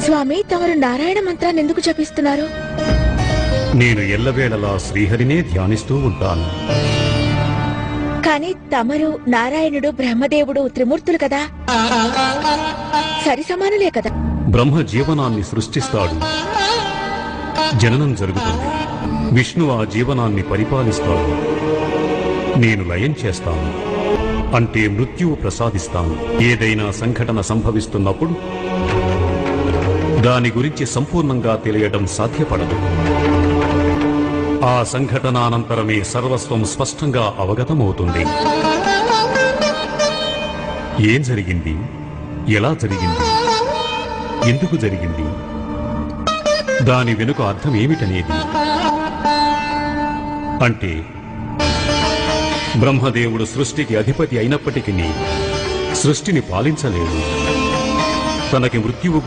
స్వామి, తమరు నారాయణ మంత్రాన్ని ఎందుకు జపిస్తున్నారు? నేను ఎల్లవేళలా శ్రీహరినే ధ్యానిస్తూ ఉంటాను. కానీ తమరు, నారాయణుడు, బ్రహ్మదేవుడు త్రిమూర్తులు కదా, సరి సమానులే కదా. బ్రహ్మ జీవనాన్ని సృష్టిస్తాడు, జననం జరుగుతుంది. విష్ణు ఆ జీవనాన్ని పరిపాలిస్తాడు. నేను లయం చేస్తాను, అంటే మృత్యువు ప్రసాదిస్తాను. ఏదైనా సంఘటన సంభవిస్తున్నప్పుడు దాని గురించి సంపూర్ణంగా తెలియటం సాధ్యపడదు. ఆ సంఘటనానంతరమే సర్వస్వం స్పష్టంగా అవగతమవుతుంది. ఏం జరిగింది, ఎలా జరిగింది, ఎందుకు జరిగింది, దాని వెనుక అర్థం ఏమిటనేది. అంటే బ్రహ్మదేవుడు సృష్టికి అధిపతి అయినప్పటికీ సృష్టిని పాలించలేడు. తనకి మృత్యువు